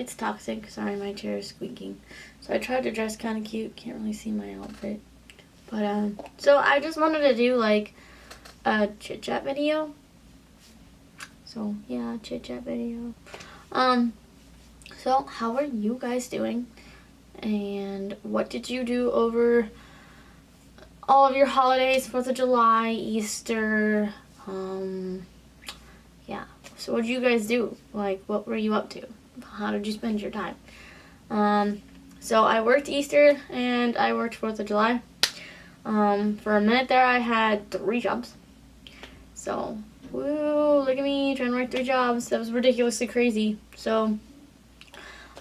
it's toxic. Sorry, my chair is squeaking. So I tried to dress kind of cute. Can't really see my outfit. But, so I just wanted to do, like, a chit-chat video. So, yeah, chit-chat video. So how are you guys doing? And what did you do over all of your holidays, 4th of July, Easter, yeah. So what did you guys do? Like, what were you up to? How did you spend your time? So I worked Easter and I worked 4th of July. For a minute there I had 3 jobs. So, woo, look at me trying to work 3 jobs. That was ridiculously crazy. So,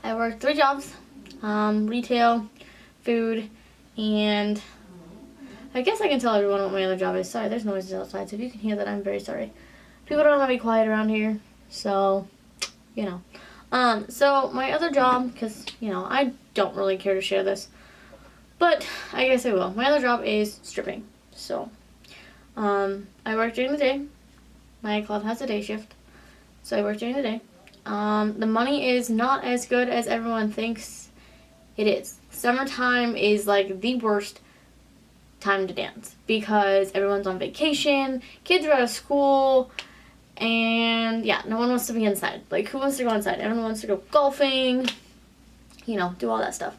I worked 3 jobs. Retail, food, and I guess I can tell everyone what my other job is. Sorry, there's noises outside, so if you can hear that, I'm very sorry. People don't have to be quiet around here, so, you know. So my other job, because, you know, I don't really care to share this, but I guess I will. My other job is stripping. So, I work during the day. My club has a day shift, so I work during the day. The money is not as good as everyone thinks it is. Summertime is like the worst time to dance because everyone's on vacation, kids are out of school, and yeah, no one wants to be inside. Like, who wants to go inside? Everyone wants to go golfing, you know, do all that stuff.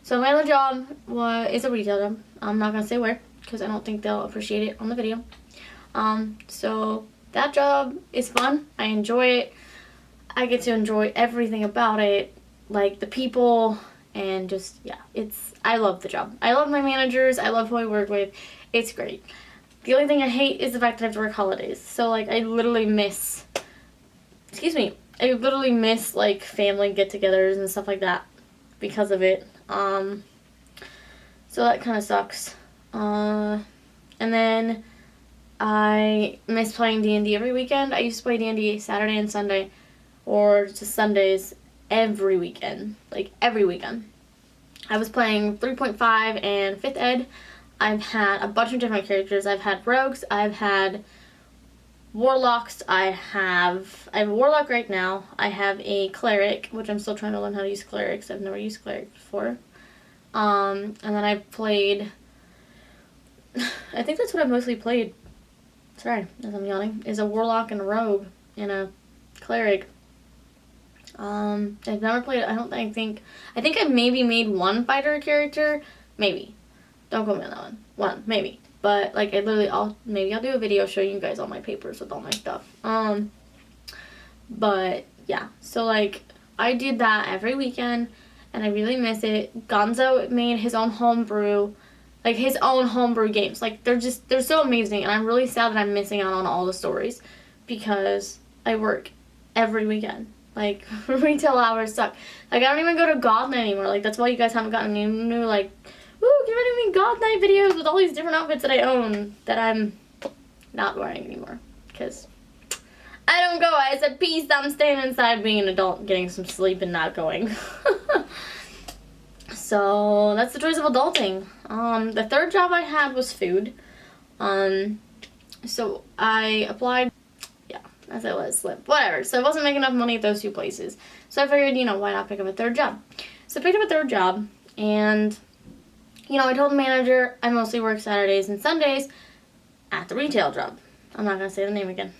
So my other job is a retail job. I'm not gonna say where because I don't think they'll appreciate it on the video. So that job is fun. I enjoy it. I get to enjoy everything about it, like the people, and just, yeah, I love the job. I love my managers. I love who I work with. It's great. The only thing I hate is the fact that I have to work holidays. So, like, I literally miss, like, family get-togethers and stuff like that because of it. So that kind of sucks. And then I miss playing D&D every weekend. I used to play D&D Saturday and Sunday, or just Sundays, every weekend. Like, every weekend. I was playing 3.5 and 5th ed. I've had a bunch of different characters. I've had rogues, I've had warlocks, I have a warlock right now. I have a cleric, which I'm still trying to learn how to use clerics. I've never used cleric before. And then I've played, I think that's what I've mostly played. Sorry, as I'm yawning, is a warlock and a rogue and a cleric. I've never played, I think I maybe made one fighter character, maybe. Don't quote me on that one. One, maybe. But, like, maybe I'll do a video showing you guys all my papers with all my stuff. But, yeah. So, like, I did that every weekend, and I really miss it. Gonzo made his own homebrew, like, his own homebrew games. Like, they're so amazing, and I'm really sad that I'm missing out on all the stories, because I work every weekend. Like, retail hours suck. Like, I don't even go to God Night anymore. Like, that's why you guys haven't gotten any new, like, woo, get ready to make God Night videos with all these different outfits that I own that I'm not wearing anymore. Because I don't go. I said, peace, I'm staying inside being an adult, getting some sleep and not going. So, that's the choice of adulting. The 3rd job I had was food. So, I applied, as I was, whatever. So I wasn't making enough money at those 2 places. So I figured, you know, why not pick up a 3rd job? So I picked up a 3rd job, and, you know, I told the manager I mostly work Saturdays and Sundays at the retail job. I'm not going to say the name again.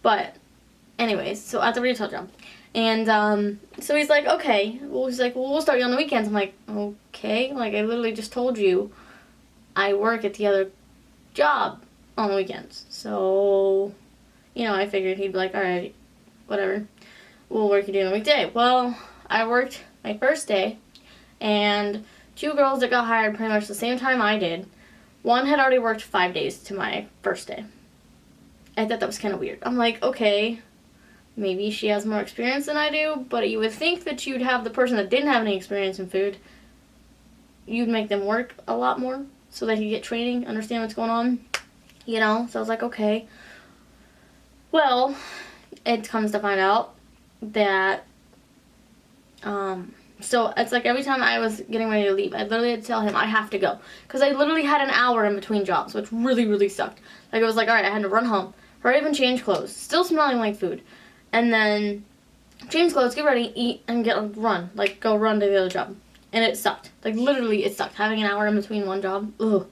But, anyways, so at the retail job. And, so he's like, okay. Well, he's like, well, we'll start you on the weekends. I'm like, okay. Like, I literally just told you I work at the other job on the weekends. So, you know, I figured he'd be like, alright, whatever, we'll work you during the weekday. Well, I worked my first day, and 2 girls that got hired pretty much the same time I did. One had already worked 5 days to my first day. I thought that was kind of weird. I'm like, okay, maybe she has more experience than I do, but you would think that you'd have the person that didn't have any experience in food, you'd make them work a lot more so they could get training, understand what's going on, you know? So I was like, okay. Well, it comes to find out that, so it's like every time I was getting ready to leave, I literally had to tell him I have to go. Because I literally had an hour in between jobs, which really, really sucked. Like, it was like, alright, I had to run home, hurry up and change clothes, still smelling like food. And then change clothes, get ready, eat, and run. Like, go run to the other job. And it sucked. Like, literally, it sucked. Having an hour in between one job, ugh.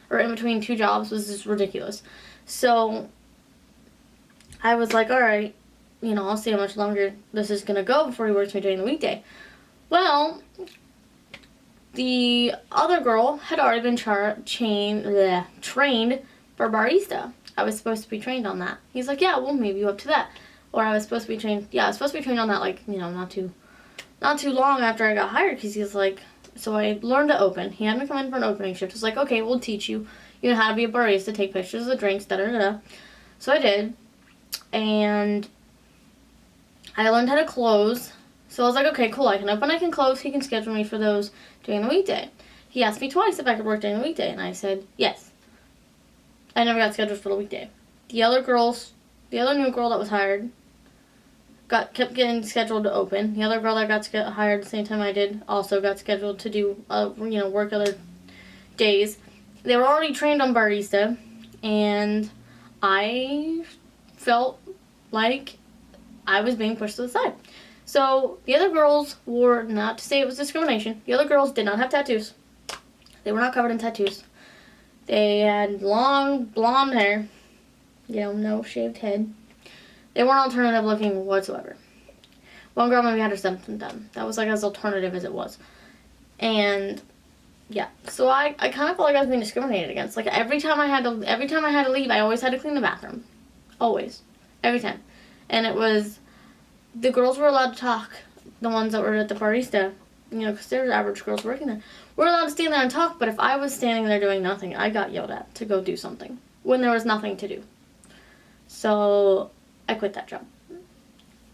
Or in between two jobs was just ridiculous. So, I was like, alright, you know, I'll see how much longer this is going to go before he works me during the weekday. Well, the other girl had already been trained for barista. I was supposed to be trained on that. He's like, yeah, we'll move you up to that. Or I was supposed to be trained, I was supposed to be trained on that, like, you know, not too long after I got hired, because he's like, so I learned to open. He had me come in for an opening shift. It's like, okay, we'll teach you, you know, how to be a barista, take pictures of the drinks, da-da-da-da. So I did, and I learned how to close. So I was like, okay, cool, I can open, I can close, he can schedule me for those during the weekday. He asked me twice if I could work during the weekday, and I said yes. I never got scheduled for the weekday. The other new girl that was hired, kept getting scheduled to open. The other girl that got hired the same time I did also got scheduled to do, work other days. They were already trained on barista, and I felt like I was being pushed to the side. So the other girls were, not to say it was discrimination, the other girls did not have tattoos. They were not covered in tattoos. They had long blonde hair, no shaved head. They weren't alternative looking whatsoever. One girl maybe had her something done. That was like as alternative as it was. And yeah, so I kind of felt like I was being discriminated against. Like every time I had to leave, I always had to clean the bathroom. Always. Every time. And it was, the girls were allowed to talk, the ones that were at the barista, because there's average girls working there. We're allowed to stand there and talk, but if I was standing there doing nothing, I got yelled at to go do something when there was nothing to do. So I quit that job.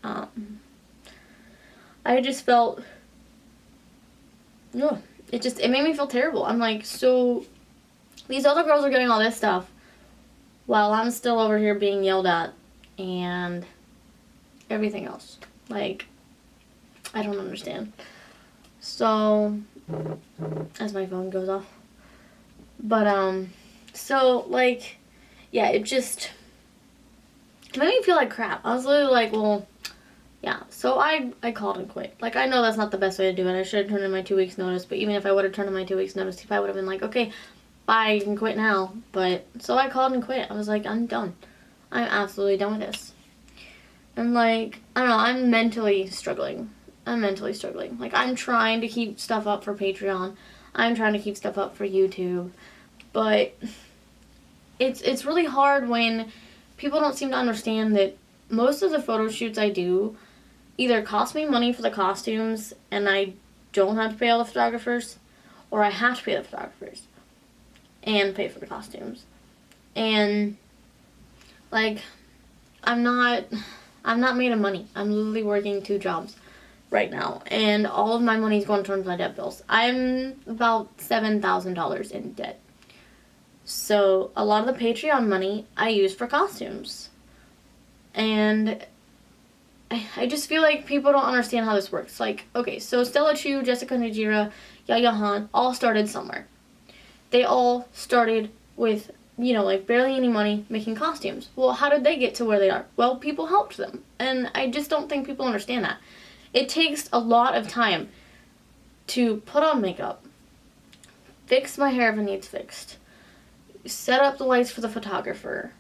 I just felt, it made me feel terrible. I'm like, so these other girls are getting all this stuff while I'm still over here being yelled at and everything else. Like, I don't understand. So, as my phone goes off. But, so, like, yeah, it made me feel like crap. I was literally like, well, yeah. So I called and quit. Like, I know that's not the best way to do it. I should have turned in my 2 weeks notice. But even if I would have turned in my 2 weeks notice, if I would have been like, okay, bye, you can quit now. But, so I called and quit. I was like, I'm done. I'm absolutely done with this. And like, I don't know, I'm mentally struggling. Like, I'm trying to keep stuff up for Patreon. I'm trying to keep stuff up for YouTube. But it's really hard when people don't seem to understand that most of the photo shoots I do either cost me money for the costumes and I don't have to pay all the photographers, or I have to pay the photographers and pay for the costumes. And like, I'm not made of money. I'm literally working 2 jobs right now, and all of my money is going towards my debt bills. I'm about $7,000 in debt. So a lot of the Patreon money I use for costumes. And I just feel like people don't understand how this works. Like, okay, so Stella Chu, Jessica Najira, Yaya Han all started somewhere. They all started with, like barely any money making costumes. Well, how did they get to where they are? Well, people helped them. And I just don't think people understand that. It takes a lot of time to put on makeup, fix my hair if it needs fixed, set up the lights for the photographer,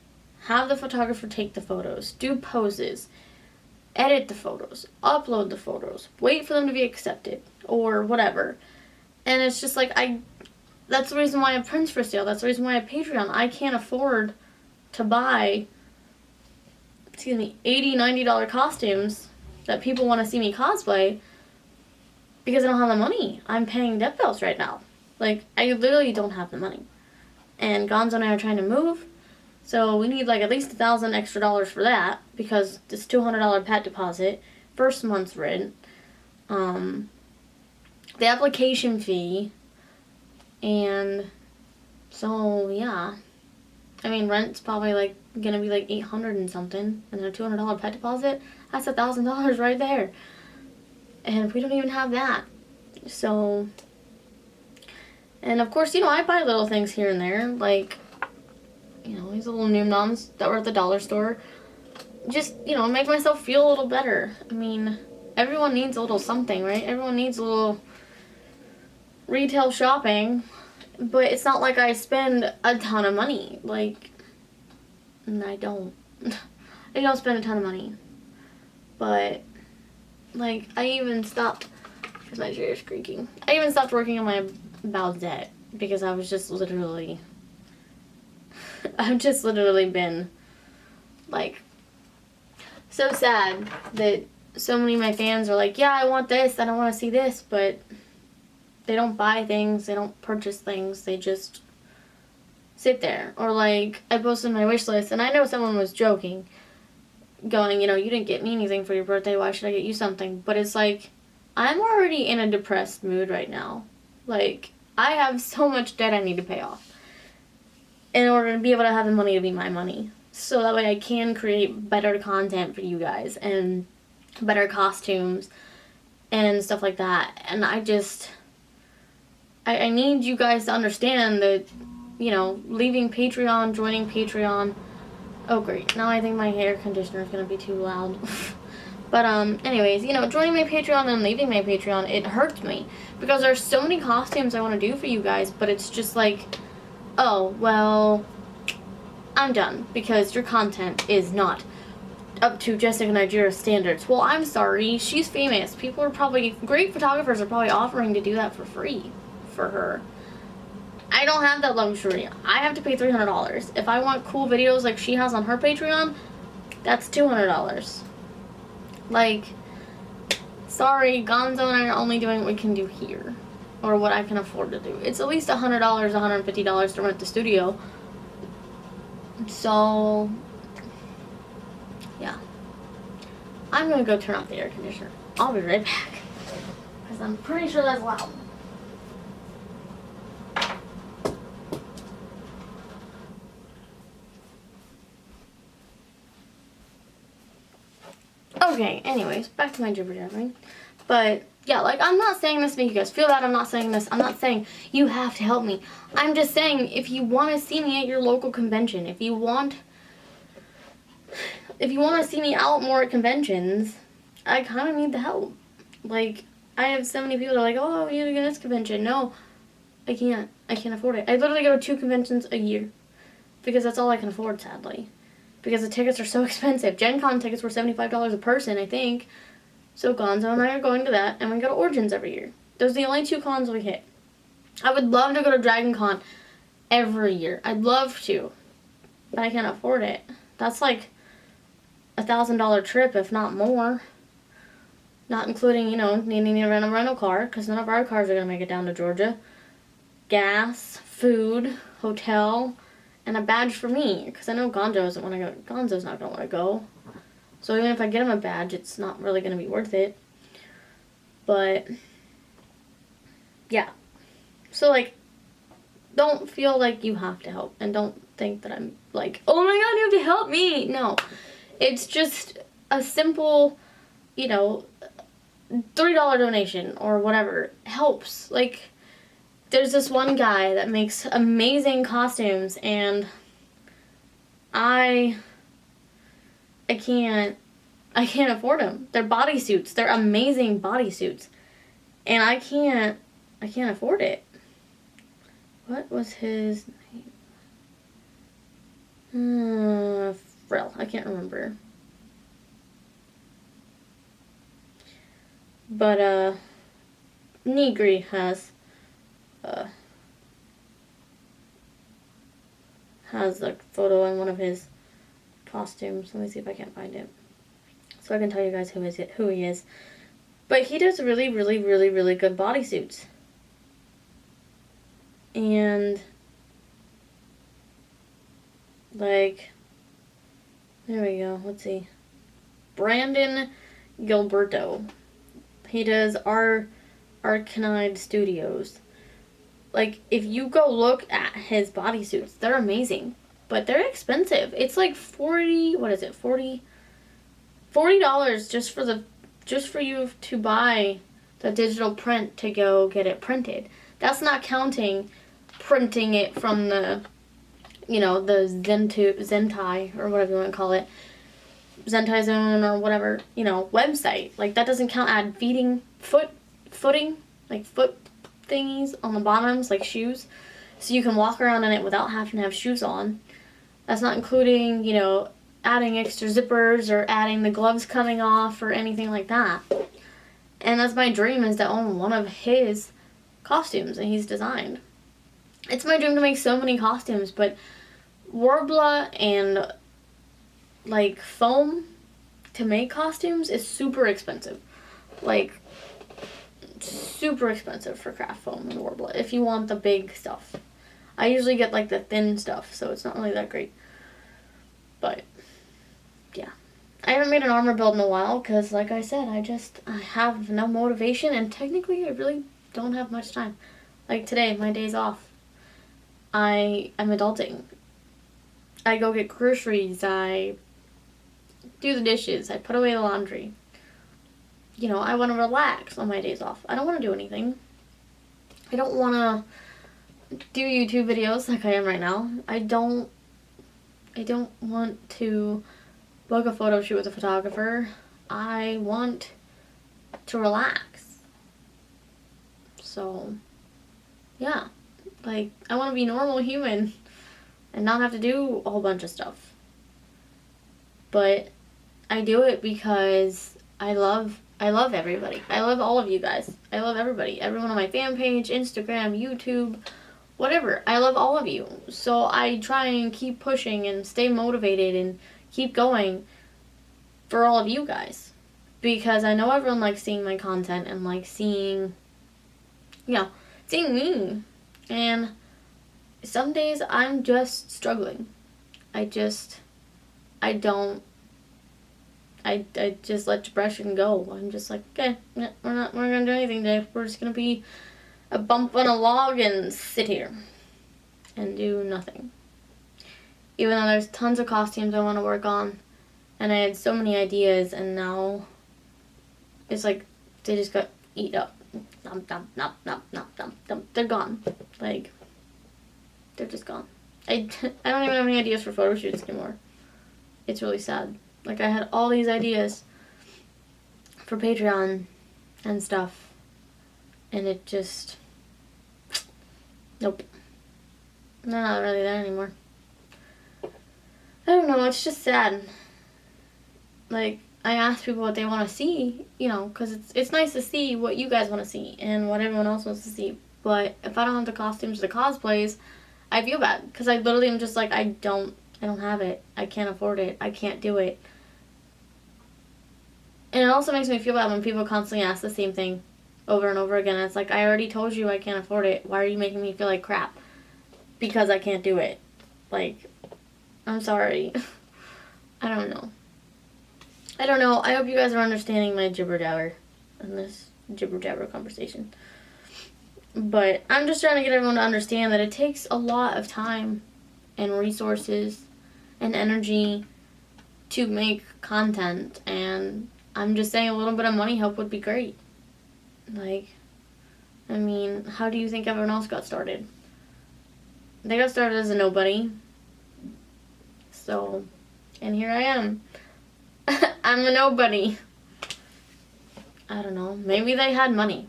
have the photographer take the photos, do poses, edit the photos, upload the photos, wait for them to be accepted, or whatever. And it's just like, that's the reason why I have prints for sale. That's the reason why I have Patreon. I can't afford to buy, $80, $90 costumes that people want to see me cosplay because I don't have the money. I'm paying debt bills right now. Like, I literally don't have the money. And Gonzo and I are trying to move, so we need like at least $1,000 extra for that because this $200 pet deposit, first month's rent, the application fee, and so yeah. I mean, rent's probably like gonna be like $800 and something, and then a $200 pet deposit, that's $1,000 right there. And we don't even have that. So, and of course, I buy little things here and there, like, these little Noom Noms that were at the dollar store. just, you know, make myself feel a little better. I mean, everyone needs a little something, right? Everyone needs a little retail shopping, but it's not like I spend a ton of money. Like, and I don't. I don't spend a ton of money. But, like, I even stopped, because my chair is creaking. I even stopped working on my bowel debt because I was just literally, I've just literally been, like, so sad that so many of my fans are like, yeah, I want this, and I want to see this, but they don't buy things, they don't purchase things, they just sit there. Or like, I posted my wish list, and I know someone was joking, going, you know, you didn't get me anything for your birthday, why should I get you something? But it's like, I'm already in a depressed mood right now. Like, I have so much debt I need to pay off in order to be able to have the money to be my money. So that way I can create better content for you guys and better costumes and stuff like that. And I just, I need you guys to understand that, you know, leaving Patreon, joining Patreon. Oh great, now I think my hair conditioner is going to be too loud. But anyways, you know, joining my Patreon and leaving my Patreon, it hurts me. Because there's so many costumes I want to do for you guys, but it's just like, oh, well, I'm done because your content is not up to Jessica Nigeria's standards. Well, I'm sorry. She's famous. People are probably, great photographers are probably offering to do that for free for her. I don't have that luxury. I have to pay $300. If I want cool videos like she has on her Patreon, that's $200. Like, sorry, Gonzo and I are only doing what we can do here. Or what I can afford to do. It's at least $100, $150 to rent the studio. So, yeah. I'm gonna go turn off the air conditioner. I'll be right back. Because I'm pretty sure that's loud. Okay, anyways, back to my jibber-jabbering. But, yeah, like, I'm not saying this to make you guys feel bad. I'm not saying this. I'm not saying you have to help me. I'm just saying if you want to see me at your local convention, if you want to see me out more at conventions, I kind of need the help. Like, I have so many people that are like, oh, you need to go to this convention. No, I can't. I can't afford it. I literally go to 2 conventions a year because that's all I can afford, sadly. Because the tickets are so expensive. Gen Con tickets were $75 a person, I think. So Gonzo and I are going to that, and we go to Origins every year. Those are the only 2 cons we hit. I would love to go to Dragon Con every year. I'd love to, but I can't afford it. That's like $1,000 trip, if not more. Not including, you know, needing to rent a rental car, because none of our cars are going to make it down to Georgia. Gas, food, hotel, and a badge for me, because I know Gonzo doesn't want to go. Gonzo's not going to want to go. So even if I get him a badge, it's not really going to be worth it. But, yeah. So, like, don't feel like you have to help. And don't think that I'm like, oh my god, you have to help me. No. It's just a simple, you know, $3 donation or whatever helps. Like, there's this one guy that makes amazing costumes, and I can't afford them. They're bodysuits. They're amazing bodysuits. And I can't afford it. What was his name? Frill. I can't remember. But, Negri has a photo in one of his costumes. Let me see if I can find it, so I can tell you guys who he is. But he does really, really, really, really good bodysuits. And, like, there we go. Let's see. Brandon Gilberto. He does Arcanide Studios. Like, if you go look at his bodysuits, they're amazing. But they're expensive. It's like $40 just for you to buy the digital print to go get it printed. That's not counting printing it from the, you know, the Zentai or whatever you want to call it. Zentai Zone or whatever, you know, website. Like, that doesn't count add footing, like foot thingies on the bottoms, like shoes. So you can walk around in it without having to have shoes on. That's not including, you know, adding extra zippers or adding the gloves coming off or anything like that. And that's my dream, is to own one of his costumes that he's designed. It's my dream to make so many costumes, but Worbla and like foam to make costumes is super expensive. Like, super expensive for craft foam and Worbla if you want the big stuff. I usually get like the thin stuff, so it's not really that great. But yeah, I haven't made an armor build in a while because, like I said, I have no motivation, and technically I really don't have much time. Like today, my day's off. I am adulting. I go get groceries, I do the dishes, I put away the laundry. You know, I want to relax on my days off. I don't want to do anything. I don't want to do YouTube videos like I am right now. I don't want to book a photo shoot with a photographer. I want to relax. So, yeah. Like, I want to be a normal human and not have to do a whole bunch of stuff. But I do it because I love everybody. I love all of you guys. I love everybody. Everyone on my fan page, Instagram, YouTube, whatever. I love all of you. So I try and keep pushing and stay motivated and keep going for all of you guys. Because I know everyone likes seeing my content and likes seeing, you know, seeing me. And some days I'm just struggling. I just let depression go. I'm just like, okay, we're gonna do anything today. We're just gonna be a bump on a log and sit here and do nothing. Even though there's tons of costumes I want to work on, and I had so many ideas, and now it's like they just got eat up. They're gone. Like, they're just gone. I don't even have any ideas for photo shoots anymore. It's really sad. Like, I had all these ideas for Patreon and stuff, and it just, nope. They're not really there anymore. I don't know, it's just sad. Like, I ask people what they want to see, you know, because it's nice to see what you guys want to see and what everyone else wants to see. But if I don't have the costumes or the cosplays, I feel bad, because I literally am just like, I don't have it. I can't afford it. I can't do it. And it also makes me feel bad when people constantly ask the same thing over and over again. It's like, I already told you I can't afford it. Why are you making me feel like crap? Because I can't do it. Like, I'm sorry. I don't know. I hope you guys are understanding my jibber jabber in this jibber jabber conversation. But I'm just trying to get everyone to understand that it takes a lot of time and resources and energy to make content, and I'm just saying a little bit of money help would be great. Like, I mean, how do you think everyone else got started? They got started as a nobody. So, and here I am. I'm a nobody. I don't know. Maybe they had money.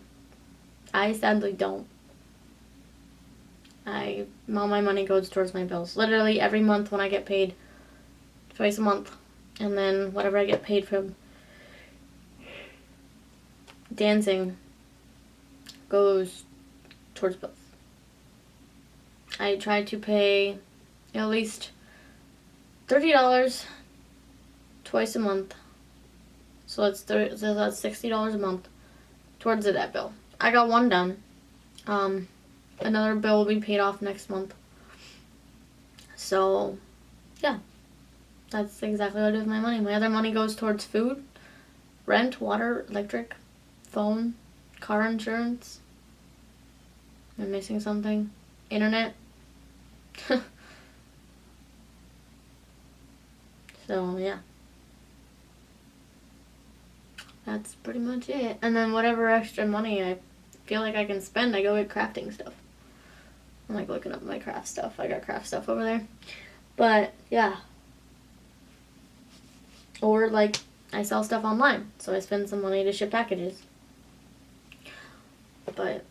I sadly don't. All my money goes towards my bills. Literally every month when I get paid, twice a month. And then whatever I get paid from dancing goes towards bills. I try to pay at least $30 twice a month. So that's $60 a month towards the debt bill. I got one done. Another bill will be paid off next month. So, yeah. That's exactly what I do with my money. My other money goes towards food, rent, water, electric, phone, car insurance. Am I missing something? Internet. So, yeah. That's pretty much it. And then whatever extra money I feel like I can spend, I go get crafting stuff. I'm like looking up my craft stuff. I got craft stuff over there. But, yeah. Or, like, I sell stuff online, so I spend some money to ship packages. But,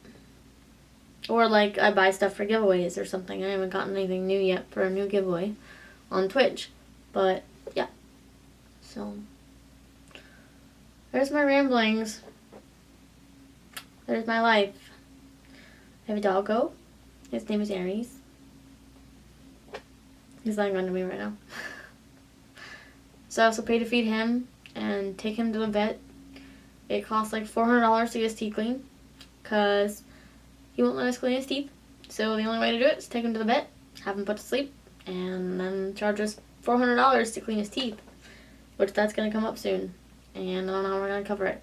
or, like, I buy stuff for giveaways or something. I haven't gotten anything new yet for a new giveaway on Twitch. But, yeah. So, there's my ramblings. There's my life. I have a doggo. His name is Aries. He's lying under me right now. So I also pay to feed him and take him to the vet. It costs like $400 to get his teeth cleaned because he won't let us clean his teeth. So the only way to do it is take him to the vet, have him put to sleep, and then charge us $400 to clean his teeth, which that's going to come up soon. And I don't know how we're going to cover it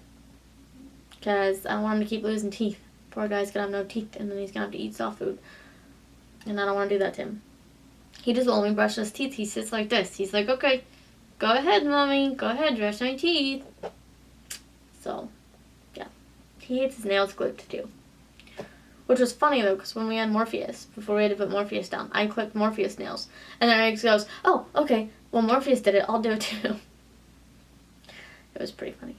because I don't want him to keep losing teeth. Poor guy's going to have no teeth and then he's going to have to eat soft food. And I don't want to do that to him. He just won't let me brush his teeth. He sits like this. He's like, okay, go ahead, Mommy. Go ahead, brush my teeth. So, yeah. He hates his nails clipped, too. Which was funny, though, because when we had Morpheus, before we had to put Morpheus down, I clipped Morpheus' nails. And then Riggs goes, oh, okay, well, Morpheus did it. I'll do it, too. It was pretty funny.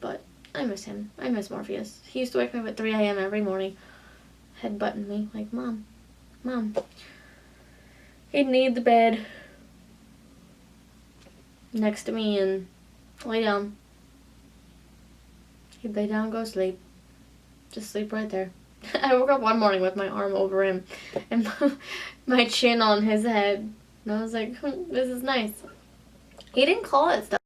But I miss him. I miss Morpheus. He used to wake me up at 3 a.m. every morning, headbutting me, like, Mom, Mom. He'd need the bed next to me and lay down. He'd lay down and go to sleep. Just sleep right there. I woke up one morning with my arm over him and my chin on his head. And I was like, this is nice. He didn't call it stuff.